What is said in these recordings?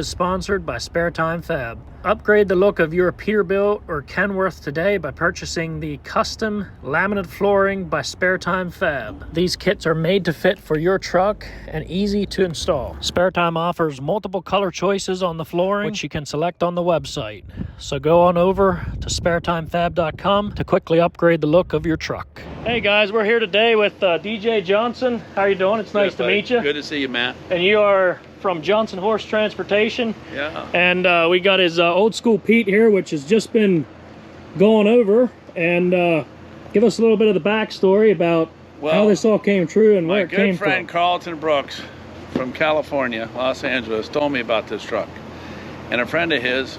is sponsored by Sparetimefab. Upgrade the look of your Peterbilt or Kenworth today by purchasing the custom laminate flooring by Sparetimefab. These kits are made to fit for your truck and easy to install. Sparetime offers multiple color choices on the flooring, which you can select on the website. So go on over to sparetimefab.com to quickly upgrade the look of your truck. Hey guys, we're here today with DJ Johnson. How are you doing? It's nice to meet you. Good to see you, Matt. And you are from Johnson Horse Transportation. Yeah. And we got his old school Pete here, which has just been going over. And give us a little bit of the backstory about how this all came true and where it came from. My good friend Carlton Brooks from California, Los Angeles, told me about this truck. And a friend of his,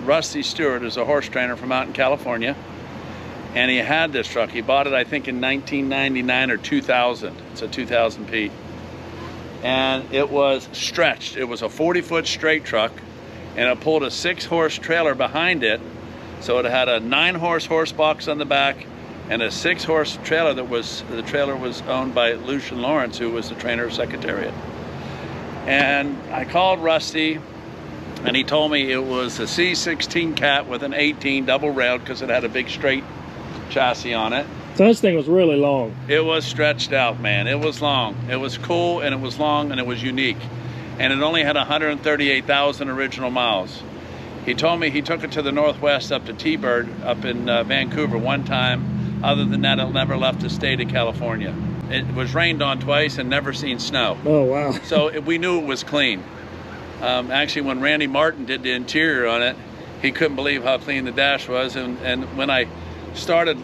Rusty Stewart, is a horse trainer from out in California. And he had this truck. He bought it, I think, in 1999 or 2000. It's a 2000 Pete. And it was stretched. It was a 40-foot straight truck, and it pulled a 6-horse trailer behind it. So it had a 9-horse box on the back and a 6-horse trailer the trailer was owned by Lucian Lawrence, who was the trainer of Secretariat. And I called Rusty, and he told me it was a C16 Cat with an 18 double railed because it had a big straight chassis on it. So this thing was really long. It was stretched out, man. It was long. It was cool, and it was long, and it was unique. And it only had 138,000 original miles. He told me he took it to the Northwest up to T-Bird up in Vancouver one time. Other than that, it never left the state of California. It was rained on twice and never seen snow. Oh, wow. So we knew it was clean. Actually, when Randy Martin did the interior on it, he couldn't believe how clean the dash was. And when I started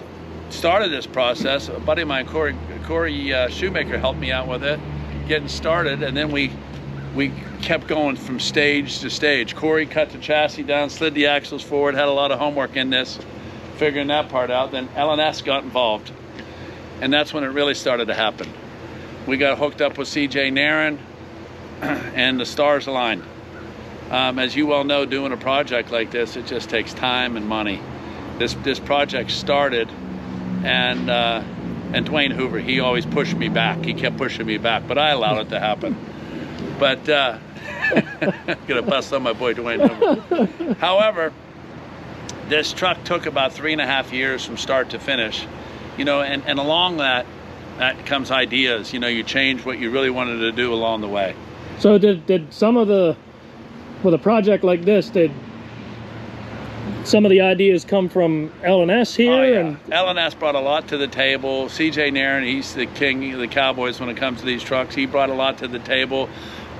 this process, a buddy of mine, Corey Shoemaker, helped me out with it, getting started, and then we kept going from stage to stage. Corey cut the chassis down, slid the axles forward, had a lot of homework in this, figuring that part out. Then L&S got involved, and that's when it really started to happen. We got hooked up with CJ Nairn, and the stars aligned. As you well know, doing a project like this, it just takes time and money. This project started, and Dwayne Hoover, he always pushed me back. He kept pushing me back, but I allowed it to happen. But gonna bust on my boy Dwayne Hoover. However, this truck took about 3.5 years from start to finish, you know, and along that comes ideas. You know, you change what you really wanted to do along the way. So did some of with a project like this, did some of the ideas come from L&S here? Oh, yeah. And L&S brought a lot to the table. CJ Nairn, he's the king of the Cowboys when it comes to these trucks. He brought a lot to the table.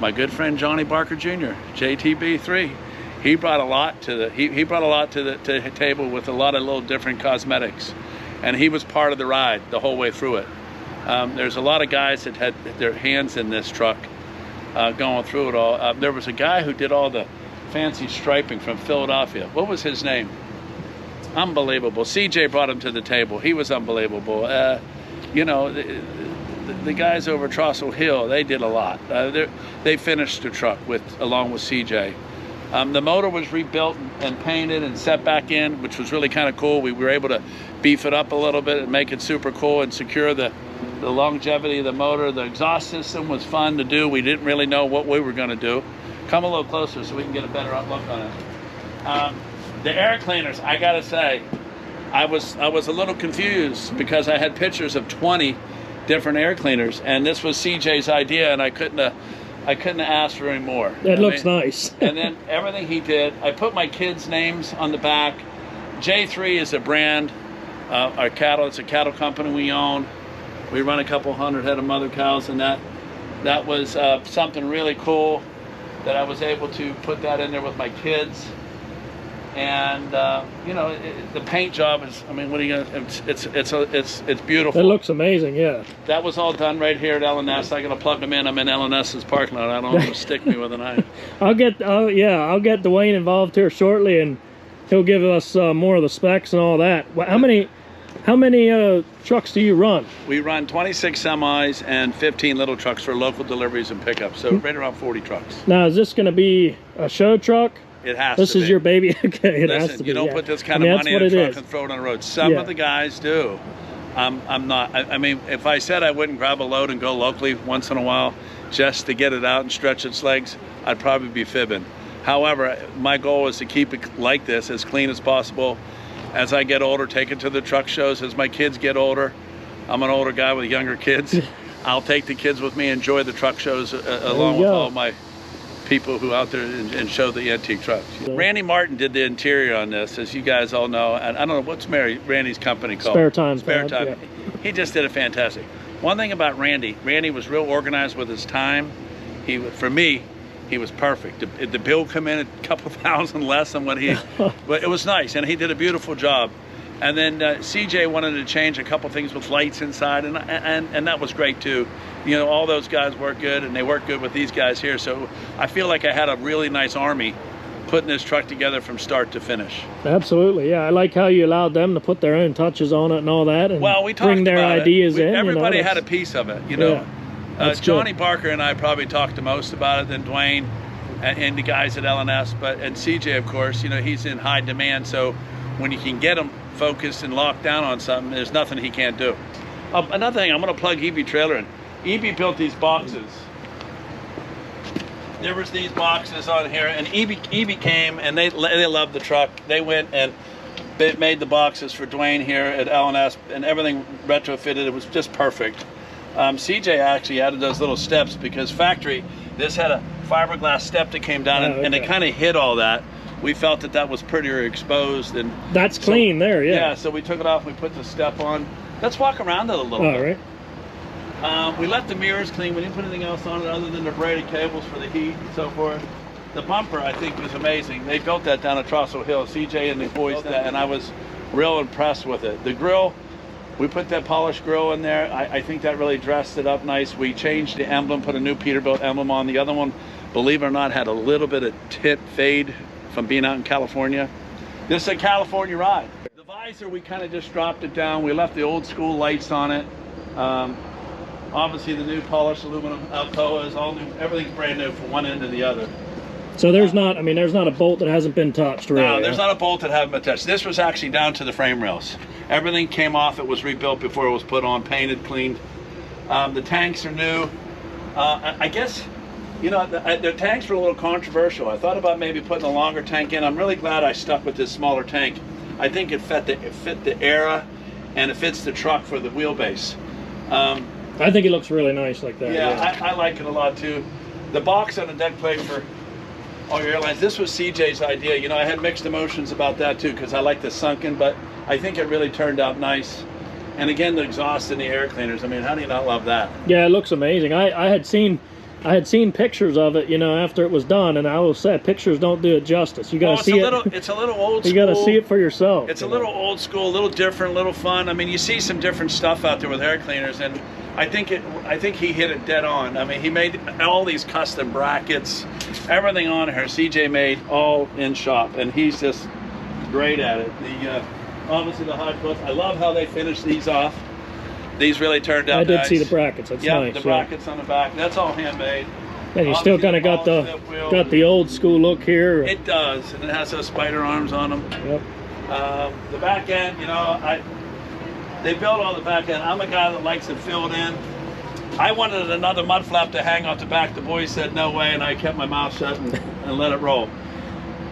My good friend Johnny Barker Jr., JTB3, he brought a lot to the he brought a lot to the table with a lot of little different cosmetics, and he was part of the ride the whole way through it. There's a lot of guys that had their hands in this truck going through it all. There was a guy who did all the fancy striping from Philadelphia. What was his name? Unbelievable. CJ brought him to the table. He was unbelievable. You know, the guys over at Trostle Hill, they did a lot. They finished the truck along with CJ. The motor was rebuilt and painted and set back in, which was really kind of cool. We were able to beef it up a little bit and make it super cool and secure the longevity of the motor. The exhaust system was fun to do. We didn't really know what we were going to do. Come a little closer so we can get a better look on it. The air cleaners, I gotta say, I was a little confused because I had pictures of 20 different air cleaners, and this was CJ's idea, and I couldn't have asked for any more. That looks nice. And then everything he did, I put my kids' names on the back. J3 is a brand. Our cattle, it's a cattle company we own. We run a couple hundred head of mother cows, and that was something really cool that I was able to put that in there with my kids. And you know, the paint job is, I mean, what are you gonna, it's beautiful. It looks amazing. Yeah, that was all done right here at L&S. I'm gonna plug them in. I'm in L&S's parking lot. I don't want to stick me with a knife. I'll get Dwayne involved here shortly, and he'll give us more of the specs and all that. How many trucks do you run? We run 26 semis and 15 little trucks for local deliveries and pickups, so right around 40 trucks. Now, is this going to be a show truck? It has to be. This is your baby? Okay, it has to be. You don't put this kind of money in a truck and throw it on the road. Some of the guys do. I'm not. I mean, if I said I wouldn't grab a load and go locally once in a while just to get it out and stretch its legs, I'd probably be fibbing. However, my goal is to keep it like this, as clean as possible. As I get older, take it to the truck shows. As my kids get older, I'm an older guy with younger kids. I'll take the kids with me, enjoy the truck shows along with all my people who out there and show the antique trucks. Randy Martin did the interior on this, as you guys all know. And I don't know, what's Randy's company called? Sparetime. Yeah. He just did it fantastic. One thing about Randy was real organized with his time. For me, he was perfect. The bill come in a couple thousand less than what but it was nice, and he did a beautiful job. And then CJ wanted to change a couple things with lights inside, and that was great too. You know, all those guys work good, and they work good with these guys here. So I feel like I had a really nice army putting this truck together from start to finish. Absolutely, yeah. I like how you allowed them to put their own touches on it and all that, and well, we bring their ideas in. Everybody had a piece of it, you know. Yeah, Johnny Barker and I probably talked the most about it than Dwayne and the guys at L&S, and CJ, of course, you know, he's in high demand. So when you can get him focused and locked down on something, there's nothing he can't do. Another thing, I'm going to plug EB Trailer in. EB built these boxes. There was these boxes on here, and EB came and they loved the truck. They went and they made the boxes for Dwayne here at L&S, and everything retrofitted. It was just perfect. CJ actually added those little steps because factory, this had a fiberglass step that came down, and it kind of hid all that. We felt that was pretty exposed, and that's clean there. Yeah, so we took it off, we put the step on. Let's walk around it a little bit. All right. We left the mirrors clean. We didn't put anything else on it other than the braided cables for the heat and so forth. The bumper, I think, was amazing. They built that down at Trostle Hill. CJ and the boys did that, and I was real impressed with it. The grill, we put that polished grill in there. I think that really dressed it up nice. We changed the emblem, put a new Peterbilt emblem on. The other one, believe it or not, had a little bit of tint fade from being out in California. This is a California ride. The visor, we kind of just dropped it down. We left the old school lights on it. Obviously the new polished aluminum Alcoa is all new. Everything's brand new from one end to the other. So there's not a bolt that hasn't been touched, really. No, there's not a bolt that hasn't been touched. This was actually down to the frame rails. Everything came off. It was rebuilt before it was put on, painted, cleaned. The tanks are new. I guess, you know, the tanks were a little controversial. I thought about maybe putting a longer tank in. I'm really glad I stuck with this smaller tank. I think it fit the era, and it fits the truck for the wheelbase. I think it looks really nice like that. Yeah, I like it a lot too. The box on the deck plate for all your airlines, this was CJ's idea. You know, I had mixed emotions about that too, because I like the sunken, but I think it really turned out nice. And again, the exhaust and the air cleaners. I mean, how do you not love that? Yeah, it looks amazing. I had seen pictures of it, you know, after it was done, and I will say pictures don't do it justice. You got to see it. It's a little old school. You got to see it for yourself. It's a little old school, a little different, a little fun. I mean, you see some different stuff out there with air cleaners, and I think he hit it dead on. I mean, he made all these custom brackets, everything on here. CJ made all in shop, and he's just great at it. Obviously the hot clips. I love how they finished these off. These really turned out nice. I did see the brackets. That's nice. The brackets on the back. That's all handmade. And you still kind of got the old school look here. It does, and it has those spider arms on them. Yep. The back end, you know, they built all the back end. I'm a guy that likes it filled in. I wanted another mud flap to hang off the back. The boys said no way, and I kept my mouth shut and let it roll.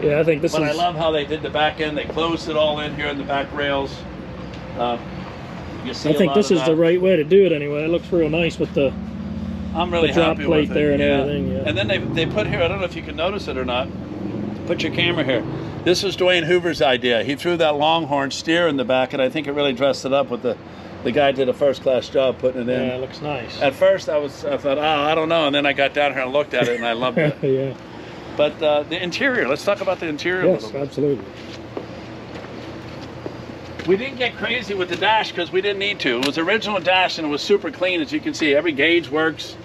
Yeah, I think this is... But I love how they did the back end. They closed it all in here in the back rails. I think this is the right way to do it anyway. It looks real nice with the I'm really drop happy plate with it. there and everything. Yeah. And then they put here, I don't know if you can notice it or not, put your camera here. This was Dwayne Hoover's idea. He threw that Longhorn steer in the back, and I think it really dressed it up with the guy did a first-class job putting it in. Yeah, it looks nice. At first I thought, oh, I don't know, and then I got down here and looked at it, and I loved it. Yeah. But the interior, let's talk about the interior a little bit. Yes, absolutely. We didn't get crazy with the dash because we didn't need to. It was original dash, and it was super clean, as you can see. Every gauge works.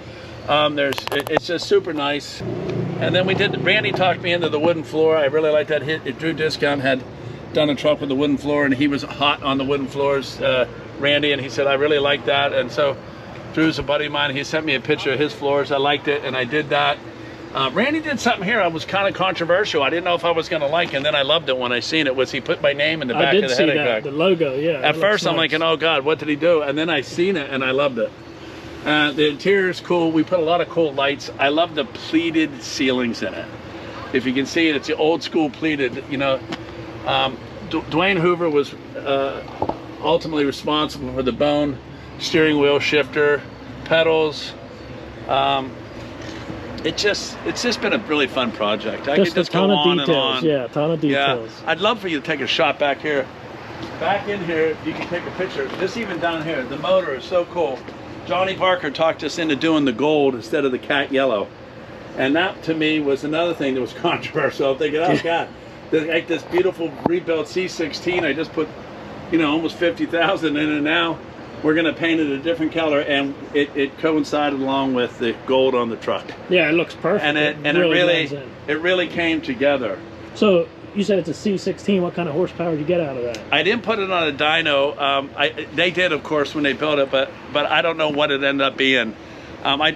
It's just super nice. And then Randy talked me into the wooden floor. I really like that. Drew Discount had done a truck with the wooden floor, and he was hot on the wooden floors, Randy, and he said, I really like that. And so Drew's a buddy of mine. He sent me a picture of his floors. I liked it, and I did that. Randy did something here. I was kind of controversial. I didn't know if I was going to like it, and then I loved it when I seen it. Was he put my name in the back of the headache rack? The logo, yeah. At first, I'm thinking, oh God, what did he do? And then I seen it, and I loved it. The interior is cool. We put a lot of cool lights. I love the pleated ceilings in it. If you can see it, it's the old school pleated. You know, Dwayne Hoover was ultimately responsible for the bone steering wheel shifter, pedals. It's just been a really fun project. I could just go on and on. Yeah, a ton of details. Yeah, I'd love for you to take a shot back here. Back in here, you can take a picture. This even down here, the motor is so cool. Johnny Barker talked us into doing the gold instead of the cat yellow. And that to me was another thing that was controversial. I'm thinking, oh God, like this beautiful rebuilt C16, I just put, you know, almost 50,000 in it now. We're gonna paint it a different color, and it coincided along with the gold on the truck. Yeah, it looks perfect. And it really came together. So you said it's a C16. What kind of horsepower did you get out of that? I didn't put it on a dyno. They did, of course, when they built it, but I don't know what it ended up being. I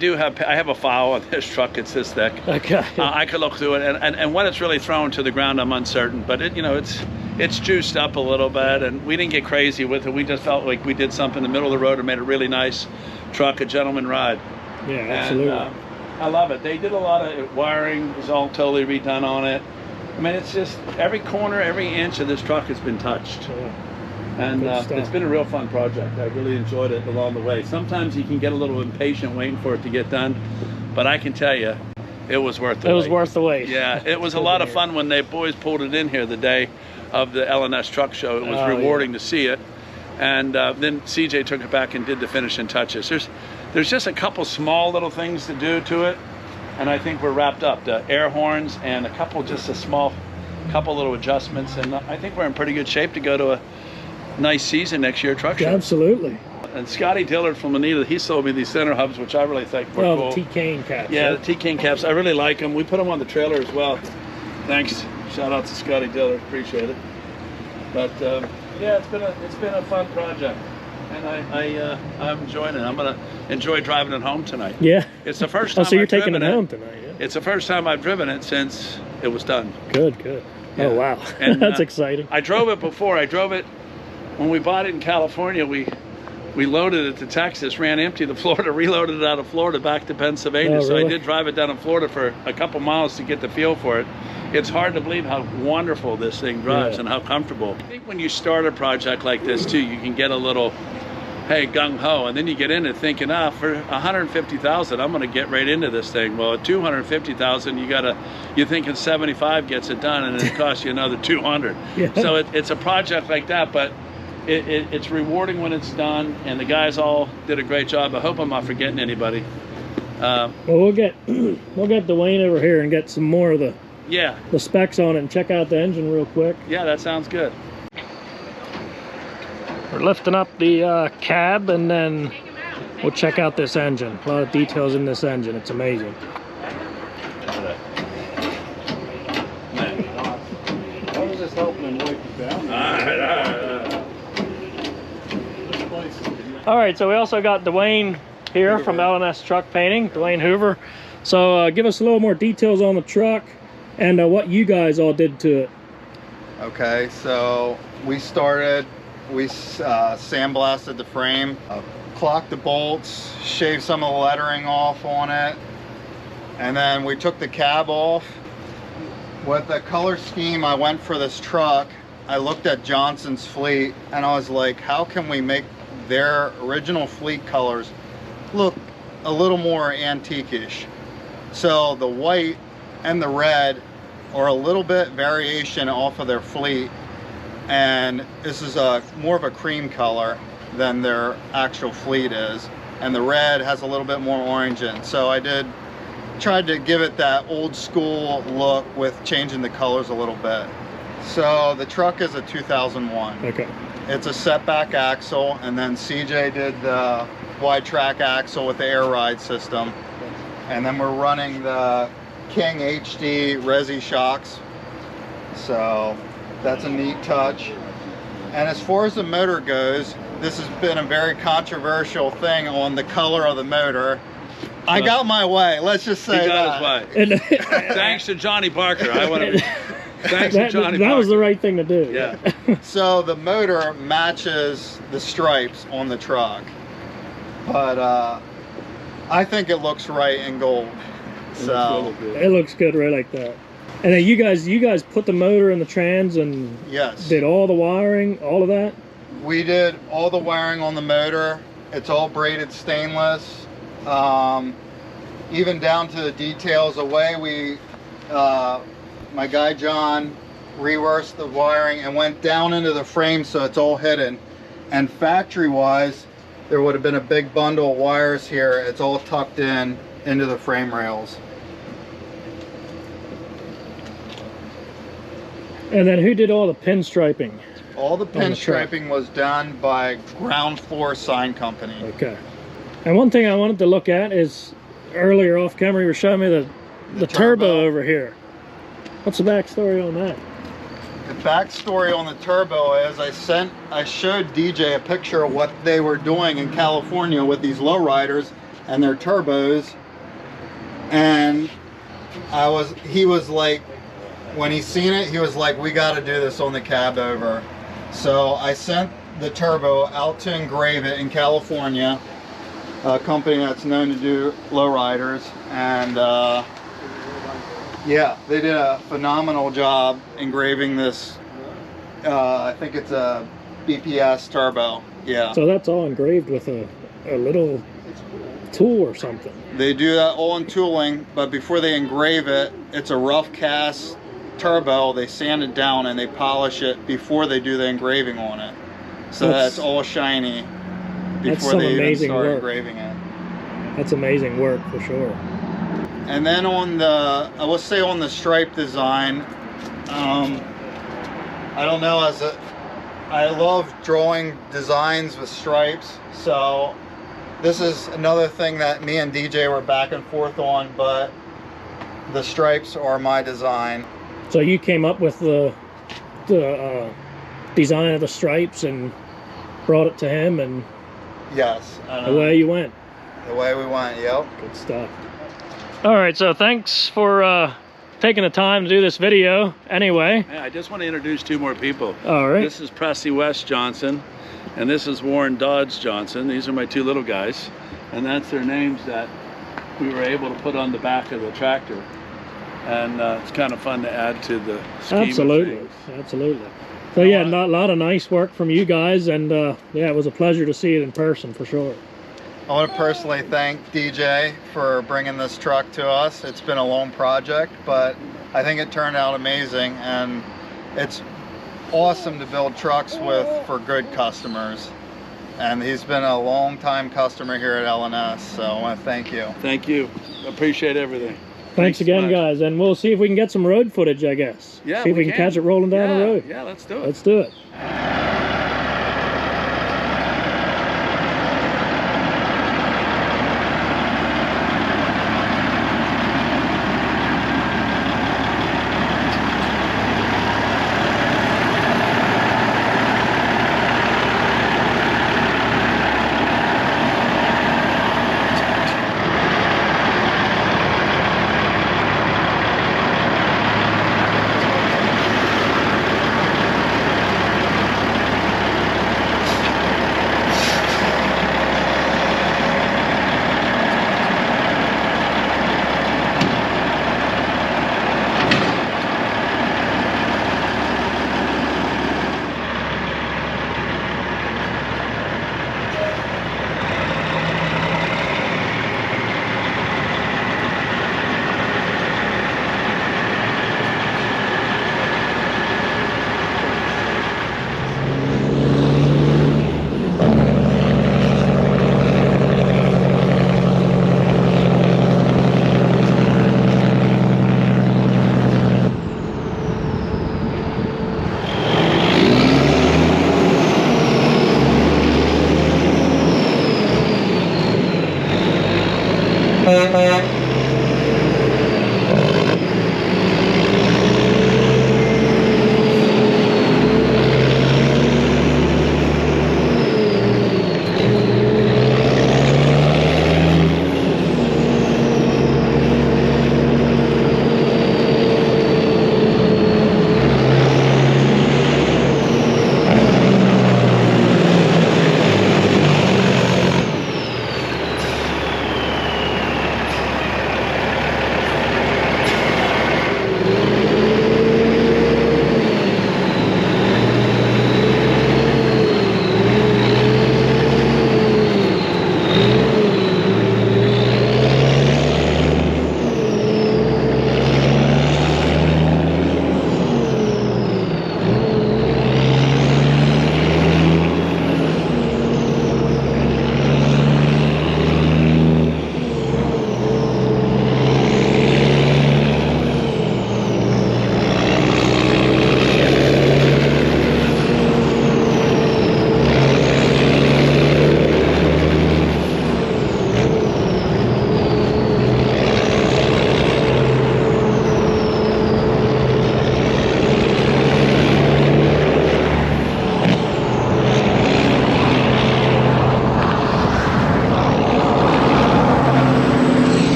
have a file on this truck. It's this thick. Okay. I could look through it, and when it's really thrown to the ground, I'm uncertain. But it's juiced up a little bit, and we didn't get crazy with it. We just felt like we did something in the middle of the road and made a really nice truck, a gentleman ride. Yeah, absolutely. And, I love it. They did a lot of wiring. It was all totally redone on it. I mean, it's just every corner, every inch of this truck has been touched. Yeah. And it's been a real fun project. I really enjoyed it along the way. Sometimes you can get a little impatient waiting for it to get done, but I can tell you, it was worth the wait. It was worth the wait. Yeah, it was a lot of fun when they boys pulled it in here the day of the L&S Truck Show. It was rewarding to see it. And then CJ took it back and did the finishing touches. There's just a couple small little things to do to it, and I think we're wrapped up. The air horns and just a small couple little adjustments, and I think we're in pretty good shape to go to a nice season next year truck show. Yeah, absolutely. And Scotty Dillard from Anita, he sold me these center hubs, which I really think were cool. The T-Cane caps. Yeah, the T-Cane caps. I really like them. We put them on the trailer as well. Thanks. Shout out to Scotty Dillard. Appreciate it. But yeah, it's been a fun project, and I'm enjoying it. I'm gonna enjoy driving it home tonight. Yeah. It's the first time. So you're taking it home tonight? Yeah. It's the first time I've driven it since it was done. Good. Yeah. Oh wow, and, that's exciting. I drove it before. I drove it when we bought it in California. We loaded it to Texas, ran empty to Florida, reloaded it out of Florida back to Pennsylvania. Oh, so really? I did drive it down in Florida for a couple miles to get the feel for it. It's hard to believe how wonderful this thing drives and how comfortable. I think when you start a project like this too, you can get a little, hey, gung-ho, and then you get in it thinking, for 150,000, I'm gonna get right into this thing. Well, at 250,000, you're thinking 75 gets it done, and it costs you another 200. Yeah. So it's a project like that, but it's rewarding when it's done, and the guys all did a great job. I hope I'm not forgetting anybody. Well, we'll get Dwayne over here and get some more of the specs on it and check out the engine real quick. Yeah, that sounds good. We're lifting up the cab, and then we'll check out this engine. A lot of details in this engine. It's amazing. I was just helping him wipe it down. All right, so we also got Dwayne here from L&S Truck Painting, Dwayne Hoover. So give us a little more details on the truck and what you guys all did to it. Okay, so we sandblasted the frame, clocked the bolts, shaved some of the lettering off on it, and then we took the cab off. With the color scheme I went for this truck, I looked at Johnson's fleet and I was like, how can we make their original fleet colors look a little more antique-ish? So the white and the red are a little bit variation off of their fleet, and this is more of a cream color than their actual fleet is, and the red has a little bit more orange in. So I tried to give it that old school look with changing the colors a little bit. So the truck is a 2001. Okay. It's a setback axle, and then CJ did the wide track axle with the air ride system, and then we're running the King HD Resi shocks. So that's a neat touch. And as far as the motor goes, this has been a very controversial thing on the color of the motor. I got my way, let's just say he got his way. Thanks to Johnny Barker. Thanks to Johnny Barker. That was the right thing to do. Yeah. So the motor matches the stripes on the truck, but I think it looks right in gold. So it looks good right like that. And then you guys put the motor in the trans and Yes. did all the wiring, all of that? We did all the wiring on the motor. It's all braided stainless. Even down to the details. The way we, my guy John reversed the wiring and went down into the frame so it's all hidden. And factory wise, there would have been a big bundle of wires here. It's all tucked in into the frame rails. And then who did all the pinstriping? All the On the truck. pinstriping was done by Ground Floor Sign Company. Okay. And one thing I wanted to look at is, earlier off camera you were showing me the turbo over here. What's the backstory on that? The backstory on the turbo is I showed DJ a picture of what they were doing in California with these lowriders and their turbos, and he was like, when he seen it, he was like, we got to do this on the cab over. So I sent the turbo out to engrave it in California, a company that's known to do lowriders, and yeah, they did a phenomenal job engraving this. I think it's a BPS turbo. Yeah. So that's all engraved with a little tool or something. They do that all in tooling, but before they engrave it, it's a rough cast turbo. They sand it down and they polish it before they do the engraving on it, so that's all shiny before they even start engraving it. That's amazing work for sure. And then on the, I will say on the stripe design, I don't know, I love drawing designs with stripes, so this is another thing that me and DJ were back and forth on, but the stripes are my design. So you came up with the design of the stripes and brought it to him, and Yes. away you went. The way we went, yep. Good stuff. All right, so thanks for taking the time to do this video anyway. Yeah, I just want to introduce two more people. All right. This is Presley West Johnson, and this is Warren Dodds Johnson. These are my two little guys, and that's their names that we were able to put on the back of the tractor. And it's kind of fun to add to the scheme Absolutely, of things. absolutely. So yeah, a lot of nice work from you guys, and yeah, it was a pleasure to see it in person for sure. I want to personally thank DJ for bringing this truck to us. It's been a long project, but I think it turned out amazing, and it's awesome to build trucks for good customers. And he's been a long time customer here at L&S, so I want to thank you. Thank you. Appreciate everything. Thanks again, so much. guys, and we'll see if we can get some road footage, I guess. Yeah, see if we can catch it rolling down the road. Yeah, let's do it. Let's do it.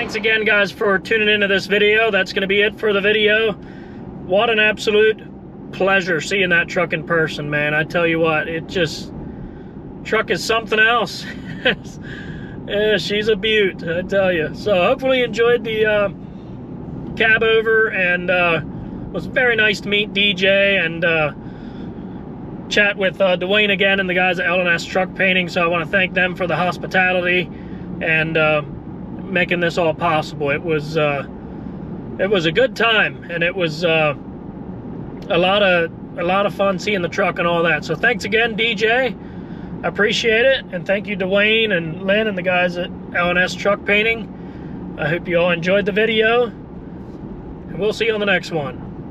thanks again, guys, for tuning into this video. That's going to be it for the video. What an absolute pleasure seeing that truck in person, man. I tell you what, truck is something else. Yeah, she's a beaut, I tell you. So hopefully you enjoyed the cab over, and it was very nice to meet DJ and chat with Dwayne again and the guys at L&S Truck Painting. So I want to thank them for the hospitality and making this all possible. It was a good time, and it was a lot of fun seeing the truck and all that. So thanks again, DJ. I appreciate it, and thank you, Dwayne and Lynn and the guys at L&S Truck Painting. I hope you all enjoyed the video, and we'll see you on the next one.